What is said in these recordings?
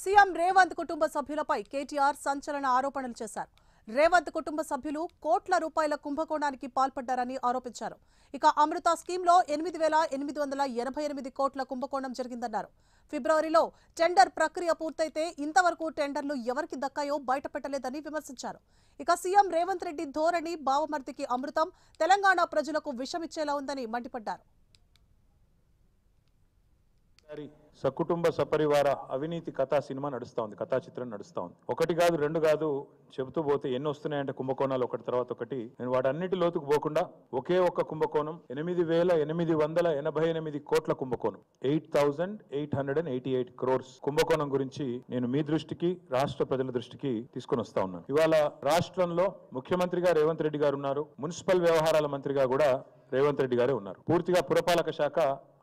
CM Revanth కుటుంబ సభ్యులపై కేటీఆర్ సంచలన ఆరోపణలు చేశారు. రేవంత్ కుటుంబ సభ్యులు కోట్ల రూపాయల కుంభకోణానికి పాల్పడ్డారని ఆరోపించారు. ఇక అమృత స్కీమ్లో 8,888 కోట్ల కుంభకోణం జరిగిందన్నారు. ఫిబ్రవరిలో టెండర్ ప్రక్రియ పూర్తయితే ఇంతవరకు టెండర్లు ఎవరికి దక్కాయో బయటపెట్టలేదని విమర్శించారు. ఇక సీఎం రేవంత్ రెడ్డి ధోరణి బావమర్దికి అమృతం తెలంగాణ ప్రజలకు విషమిచ్చేలా ఉందని మండిపడ్డారు. సకుటుంబ సపరివార అవినీతి కథా సినిమా నడుస్తా ఉంది, కథా చిత్రం నడుస్తా ఉంది. ఒకటి కాదు రెండు కాదు చెబుతూ పోతే ఎన్ని వస్తున్నాయంటే కుంభకోణాలు ఒకటి తర్వాత ఒకటి. నేను వాటన్నిటి లోతుకు పోకుండా ఒకే ఒక్క కుంభకోణం 8,888 కోట్ల కుంభకోణం, 8,888 crores కుంభకోణం గురించి నేను మీ దృష్టికి, రాష్ట్ర ప్రజల దృష్టికి తీసుకొని వస్తా ఉన్నాను. ఇవాళ రాష్ట్రంలో ముఖ్యమంత్రిగా రేవంత్ రెడ్డి గారు ఉన్నారు, మున్సిపల్ వ్యవహారాల మంత్రిగా కూడా రేవంత్ రెడ్డి గారే ఉన్నారు. పూర్తిగా పురపాలక శాఖ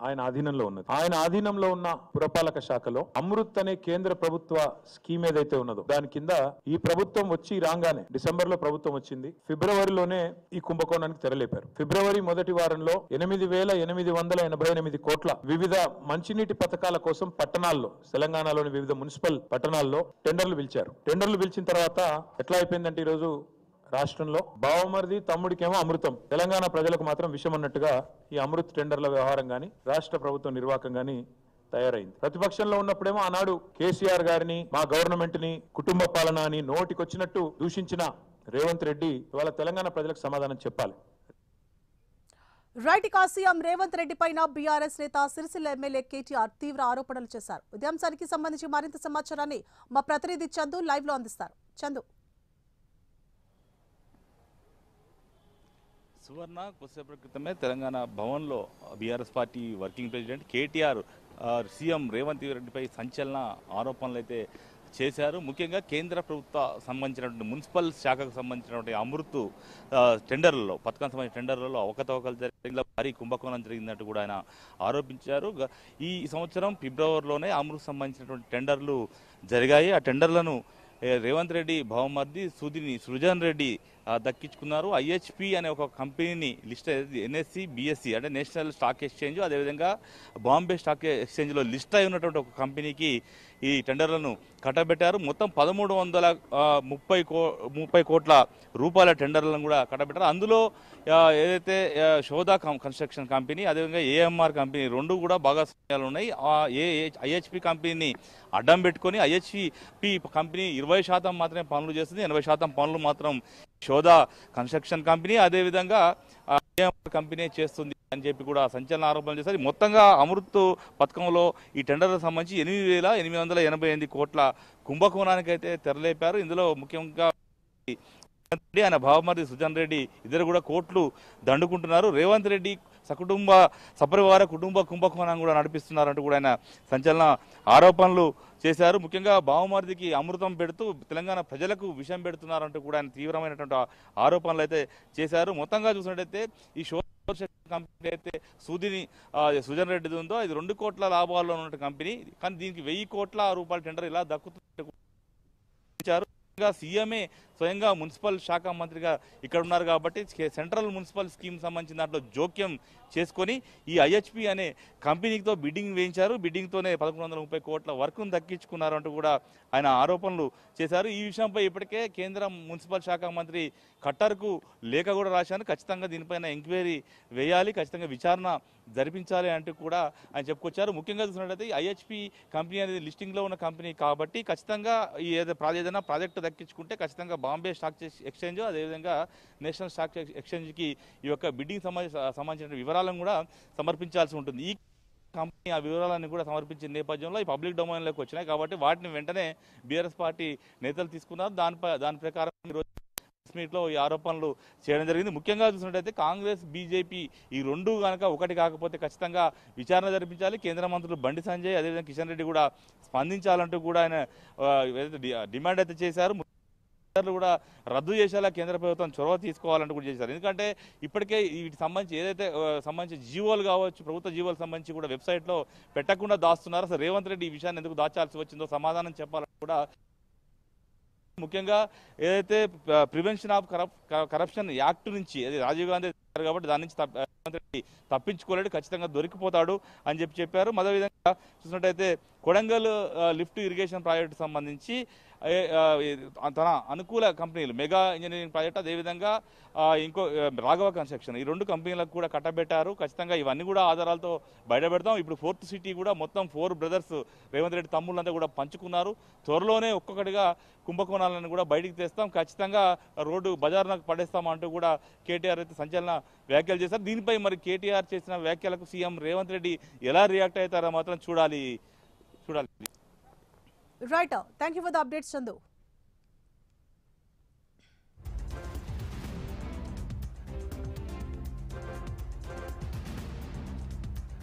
ఆయన ఆధీనంలో ఉన్నది. ఆయన ఆధీనంలో ఉన్న పురపాలక శాఖలో అమృత్ అనే కేంద్ర ప్రభుత్వ స్కీమ్ ఏదైతే ఉన్నదో దాని కింద ఈ ప్రభుత్వం వచ్చి రాగానే డిసెంబర్ లో ప్రభుత్వం వచ్చింది, ఫిబ్రవరిలోనే ఈ కుంభకోణానికి తెరలేపారు. ఫిబ్రవరి మొదటి వారంలో 8,888 కోట్ల వివిధ మంచినీటి పథకాల కోసం పట్టణాల్లో, తెలంగాణలోని వివిధ మున్సిపల్ పట్టణాల్లో టెండర్లు పిలిచారు. టెండర్లు పిలిచిన తర్వాత ఎట్లా అయిపోయిందంటే ఈరోజు రాష్ట్రంలో బావమరిది తమ్ముడికేమో అమృతం, తెలంగాణ ప్రజలకు మాత్రం విషం అన్నట్టుగా ఈ అమృత్ టెండర్ల వ్యవహారం గానీ రాష్ట్ర ప్రభుత్వం నిర్వాహకం గానీ తయారైంది. ప్రతిపక్షంలో ఉన్నప్పుడేమో ఆనాడు కేసీఆర్ గారిని, మా గవర్నమెంట్ ని కుటుంబ పాలన అని నోటికొచ్చినట్టు దూషించిన రేవంత్ రెడ్డి ఇవాళ తెలంగాణ ప్రజలకు సమాధానం చెప్పాలి. రైట్. ఇక సీఎం రేవంత్ రెడ్డి పైన బీఆర్ఎస్ నేత సిరిసిల్ల ఎమ్మెల్యే కేటీఆర్ తీవ్ర ఆరోపణలు చేశారు. ఇదే అంశానికి సంబంధించి మరింత సమాచారాన్ని మా ప్రతినిధి చందు లైవ్ లో అందిస్తారు. చందు. సువర్ణ, కొద్దిసేపటి క్రితమే తెలంగాణ భవన్లో BRS party working president KTR CM Revanth రెడ్డిపై సంచలన ఆరోపణలు అయితే చేశారు. ముఖ్యంగా కేంద్ర ప్రభుత్వ సంబంధించినటువంటి మున్సిపల్ శాఖకు సంబంధించినటువంటి అమృత్ టెండర్లలో, పథకం సంబంధించిన టెండర్లలో అవకతవకలు జరిగిన భారీ కుంభకోణం జరిగిందంటూ కూడా ఆయన ఆరోపించారు. ఈ సంవత్సరం ఫిబ్రవరిలోనే అమృత్ సంబంధించినటువంటి టెండర్లు జరిగాయి. ఆ టెండర్లను రేవంత్ రెడ్డి బావమర్ది సృజన్ రెడ్డి దక్కించుకున్నారు. ఐహెచ్పి అనే ఒక కంపెనీని లిస్ట్, ఎన్ఎస్సి బిఎస్సి అంటే నేషనల్ స్టాక్ ఎక్స్చేంజ్, అదేవిధంగా బాంబే స్టాక్ ఎక్స్చేంజ్లో లిస్ట్ అయి ఉన్నటువంటి ఒక కంపెనీకి ఈ టెండర్లను కట్టబెట్టారు. మొత్తం 1,330 కోట్ల రూపాయల టెండర్లను కూడా కట్టబెట్టారు. అందులో ఏదైతే శోధా కన్స్ట్రక్షన్ కంపెనీ, అదేవిధంగా ఏఎంఆర్ కంపెనీ రెండు కూడా భాగస్వామ్యాలు ఉన్నాయి. ఐహెచ్పి కంపెనీని అడ్డం పెట్టుకొని ఐహెచ్పి కంపెనీ 20% మాత్రమే పనులు చేస్తుంది, 80% పనులు మాత్రం శోధా కన్స్ట్రక్షన్ కంపెనీ, అదేవిధంగా ఏఎంఆర్ కంపెనీ చేస్తుంది అని చెప్పి కూడా సంచలన ఆరోపణలు చేశారు. మొత్తంగా అమృత్ పథకంలో ఈ టెండర్లకు సంబంధించి 8,888 కోట్ల కుంభకోణానికి అయితే తెరలేపారు. ఇందులో ముఖ్యంగా ఆయన బావమర్ది సుజన్ రెడ్డి ఇద్దరు కూడా కోట్లు దండుకుంటున్నారు. రేవంత్ రెడ్డి సకుటుంబ సపరివార కుటుంబ కుంభకోణం కూడా నడిపిస్తున్నారంటూ కూడా ఆయన సంచలన ఆరోపణలు చేశారు. ముఖ్యంగా బావమర్దికి అమృతం పెడుతూ తెలంగాణ ప్రజలకు విషం పెడుతున్నారంటూ కూడా ఆయన తీవ్రమైనటువంటి ఆరోపణలు అయితే చేశారు. మొత్తంగా చూసినట్టయితే ఈ కంపెనీ అయితే సుజన్ రెడ్డిది ఉందో ఇది 2 కోట్ల లాభాల్లో ఉన్న కంపెనీ, కానీ దీనికి 1,000 కోట్ల రూపాయల టెండర్ ఇలా దక్కుతుంటారు. సీఎంఏ స్వయంగా మున్సిపల్ శాఖ మంత్రిగా ఇక్కడ ఉన్నారు కాబట్టి సెంట్రల్ మున్సిపల్ స్కీమ్ సంబంధించిన దాంట్లో జోక్యం చేసుకొని ఈ ఐహెచ్పి అనే కంపెనీతో బిడ్డింగ్ వేయించారు. బిడ్డింగ్తోనే 1,130 కోట్ల వర్క్ను దక్కించుకున్నారు అంటూ కూడా ఆయన ఆరోపణలు చేశారు. ఈ విషయంపై ఇప్పటికే కేంద్ర మున్సిపల్ శాఖ మంత్రి ఖట్టర్కు లేఖ కూడా రాశాను. ఖచ్చితంగా దీనిపైన ఎంక్వైరీ వేయాలి, ఖచ్చితంగా విచారణ జరిపించాలి అంటూ కూడా ఆయన చెప్పుకొచ్చారు. ముఖ్యంగా చూసినట్లయితే ఐహెచ్పి కంపెనీ అనేది లిస్టింగ్లో ఉన్న కంపెనీ కాబట్టి ఖచ్చితంగా ఏదైనా ప్రాజెక్టు దక్కించుకుంటే ఖచ్చితంగా బాంబే స్టాక్ ఎక్స్చేంజ్, అదేవిధంగా నేషనల్ స్టాక్ ఎక్స్చేంజ్కి ఈ యొక్క బిడ్డింగ్ సంబంధించిన వివరాలను కూడా సమర్పించాల్సి ఉంటుంది. ఈ కంపెనీ ఆ వివరాలను కూడా సమర్పించిన నేపథ్యంలో ఈ పబ్లిక్ డొమైన్లోకి వచ్చినాయి కాబట్టి వాటిని వెంటనే బీఆర్ఎస్ పార్టీ నేతలు తీసుకున్నారు. దాని ప్రకారం ఈరోజు మీట్లో ఈ ఆరోపణలు చేయడం జరిగింది. ముఖ్యంగా చూసినట్టయితే కాంగ్రెస్, బీజేపీ ఈ రెండు కనుక ఒకటి కాకపోతే ఖచ్చితంగా విచారణ జరిపించాలి. కేంద్ర మంత్రులు బండి సంజయ్, అదేవిధంగా కిషన్ రెడ్డి కూడా స్పందించాలంటూ కూడా ఆయన డిమాండ్ అయితే చేశారు. కూడా రద్దు చేసేలా కేంద్ర ప్రభుత్వం చొరవ తీసుకోవాలంటూ కూడా చేశారు. ఎందుకంటే ఇప్పటికే వీటికి సంబంధించి ఏదైతే సంబంధించి జీవోలు కావచ్చు, ప్రభుత్వ జీవోలు సంబంధించి కూడా వెబ్సైట్లో పెట్టకుండా దాస్తున్నారు. అసలు రేవంత్ రెడ్డి ఈ విషయాన్ని ఎందుకు దాచాల్సి వచ్చిందో సమాధానం చెప్పాలని కూడా ముఖ్యంగా ఏదైతే ప్రివెన్షన్ ఆఫ్ కరప్షన్ యాక్ట్ నుంచి, అది రాజీవ్ గాంధీ కాబట్టి దాని నుంచి రేవంత్ రెడ్డి తప్పించుకోలేడు, ఖచ్చితంగా దొరికిపోతాడు అని చెప్పారు. అదేవిధంగా చూసినట్టయితే కొడంగల్ లిఫ్ట్ ఇరిగేషన్ ప్రాజెక్టు సంబంధించి తన అనుకూల కంపెనీలు మెగా ఇంజనీరింగ్ ప్రాజెక్ట్, అదేవిధంగా ఇంకో రాఘవ కన్స్ట్రక్షన్, ఈ 2 కంపెనీలకు కూడా కట్టబెట్టారు. ఖచ్చితంగా ఇవన్నీ కూడా ఆధారాలతో బయటపెడతాం. ఇప్పుడు 4th సిటీ కూడా మొత్తం 4 బ్రదర్స్ రేవంత్ రెడ్డి తమ్ముళ్ళంతా కూడా పంచుకున్నారు. త్వరలోనే ఒక్కొక్కటిగా కుంభకోణాలను కూడా బయటికి తెస్తాం, ఖచ్చితంగా రోడ్డు బజార్నకు పడేస్తామంటూ కూడా కేటీఆర్ అయితే సంచలన వ్యాఖ్యలు చేశారు. దీనిపై మరి కేటీఆర్ చేసిన వ్యాఖ్యలకు సీఎం రేవంత్ రెడ్డి ఎలా రియాక్ట్ అవుతారో మాత్రం చూడాలి. Right, thank you for the updates Chandu.